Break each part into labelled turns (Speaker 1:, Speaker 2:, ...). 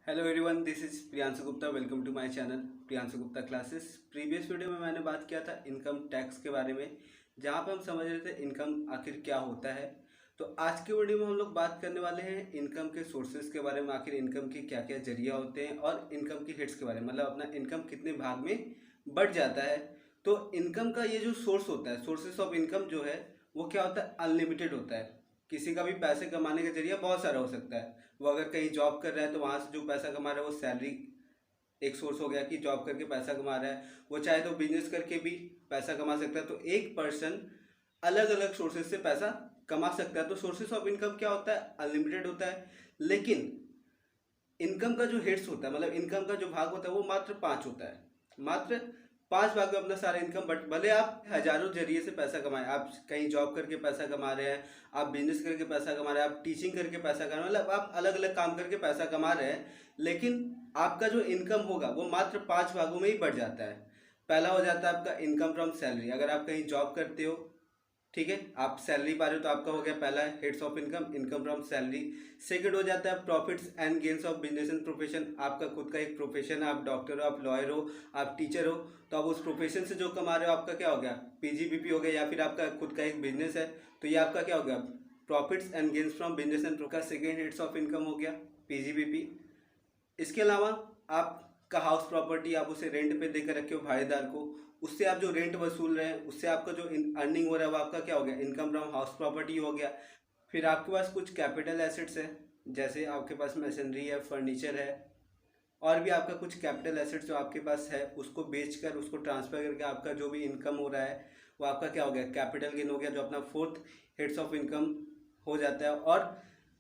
Speaker 1: Hello everyone, this is Priyanshu Gupta. Welcome to my channel Priyanshu Gupta classes. Previous video में मैंने बात किया था इनकम टैक्स के बारे में, जहां पे हम समझ रहे थे इनकम आखिर क्या होता है। तो आज के वीडियो में हम लोग बात करने वाले हैं इनकम के सोर्सेज के बारे में, आखिर इनकम के क्या क्या जरिया होते हैं, और इनकम की हिट्स के बारे में, मतलब अपना इनकम कितने भाग में बढ़ जाता है। तो इनकम का ये जो सोर्स होता है, सोर्सेस ऑफ इनकम जो है वो क्या होता है, अनलिमिटेड होता है। किसी का भी पैसे कमाने का जरिया बहुत सारा हो सकता है। वो अगर कहीं जॉब कर रहा है तो वहाँ से जो पैसा कमा रहा है वो सैलरी एक सोर्स हो गया कि जॉब करके पैसा कमा रहा है। वो चाहे तो बिजनेस करके भी पैसा कमा सकता है। तो एक पर्सन अलग अलग सोर्सेज से पैसा कमा सकता है। तो सोर्सेज ऑफ इनकम क्या होता है, अनलिमिटेड होता है। लेकिन इनकम का जो हेड्स होता है, मतलब इनकम का जो भाग होता है वो मात्र 5 होता है। मात्र 5 भाग में अपना सारा इनकम, बट भले आप हजारों जरिए से पैसा कमाएं, आप कहीं जॉब करके पैसा कमा रहे हैं, आप बिजनेस करके पैसा कमा रहे हैं, आप टीचिंग करके पैसा कमा रहे हैं, मतलब आप अलग अलग काम करके पैसा कमा रहे हैं, लेकिन आपका जो इनकम होगा वो मात्र 5 भागों में ही बढ़ जाता है। पहला हो जाता है आपका इनकम फ्रॉम सैलरी। अगर आप कहीं जॉब करते हो, ठीक है, आप सैलरी पा रहे हो, तो आपका हो गया पहला heads of income, income from salary. Second हो जाता है profits and gains of business and profession. आपका खुद का एक प्रोफेशन है, आप डॉक्टर हो, आप लॉयर हो, आप टीचर हो, तो आप उस प्रोफेशन से जो कमा रहे हो आपका क्या हो गया, पीजीबीपी हो गया। या फिर आपका खुद का एक बिजनेस है तो ये आपका क्या हो गया, profits and gains from business and का सेकेंड हेड्स ऑफ इनकम हो गया, पीजीबीपी। इसके अलावा आपका हाउस प्रॉपर्टी, आप उसे रेंट पे देकर रखे हो भाड़ेदार को, उससे आप जो रेंट वसूल रहे हैं उससे आपका जो अर्निंग हो रहा है वो आपका क्या हो गया, इनकम फ्रॉम हाउस प्रॉपर्टी हो गया। फिर आपके पास कुछ कैपिटल एसेट्स है, जैसे आपके पास मशीनरी है, फर्नीचर है, और भी आपका कुछ कैपिटल एसेट्स जो आपके पास है उसको बेचकर, उसको ट्रांसफर करके आपका जो भी इनकम हो रहा है वो आपका क्या हो गया, कैपिटल गेन हो गया, जो अपना फोर्थ हेड्स ऑफ इनकम हो जाता है। और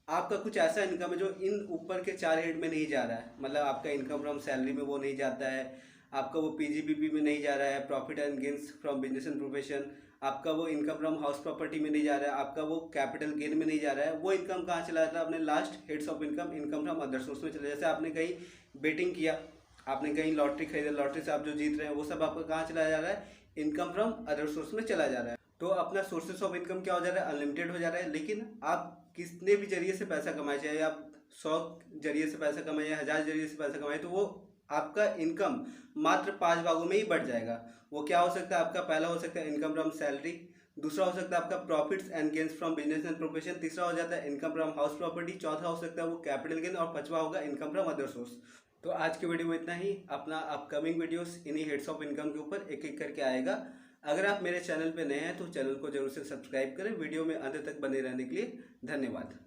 Speaker 1: आपका कुछ ऐसा इनकम है जो इन ऊपर के 4 हेड में नहीं जा रहा है, मतलब आपका इनकम फ्रॉम सैलरी में वो नहीं जाता है, आपका वो पीजीबीपी में नहीं जा रहा है, profit and gains from business and profession, आपका वो इनकम फ्रॉम हाउस प्रॉपर्टी में नहीं जा रहा है, आपका वो कैपिटल गेन में नहीं जा रहा है। वो इनकम कहाँ चला जाता है, अपने last heads of income, income from other source में चला। जैसे आपने कहीं बेटिंग किया, आपने कहीं लॉटरी खरीदा, लॉटरी से आप जो जीत रहे हैं वो सब आपका कहाँ चला जा रहा है, इनकम फ्रॉम अदर सोर्स में चला जा रहा है। तो अपना सोर्सेस ऑफ इनकम क्या हो जा रहा है, अनलिमिटेड हो जा रहा है। लेकिन आप कितने भी जरिए से पैसा कमाए, चाहे आप 100 जरिए से पैसा कमाए या 1000 जरिए से पैसा कमाए, तो वो आपका इनकम मात्र 5 भागों में ही बढ़ जाएगा। वो क्या हो सकता है, आपका पहला हो सकता है इनकम फ्रॉम सैलरी, दूसरा हो सकता है आपका profits and gains from business and profession, तीसरा हो जाता है इनकम फ्रॉम हाउस प्रॉपर्टी, चौथा हो सकता है वो कैपिटल गेन, और पांचवा होगा इनकम फ्रॉम अदर सोर्स। तो आज की वीडियो में इतना ही। अपना अपकमिंग वीडियोस इन्हीं हेड्स ऑफ इनकम के ऊपर एक एक करके आएगा। अगर आप मेरे चैनल पे नए हैं तो चैनल को जरूर से सब्सक्राइब करें। वीडियो में अंत तक बने रहने के लिए धन्यवाद।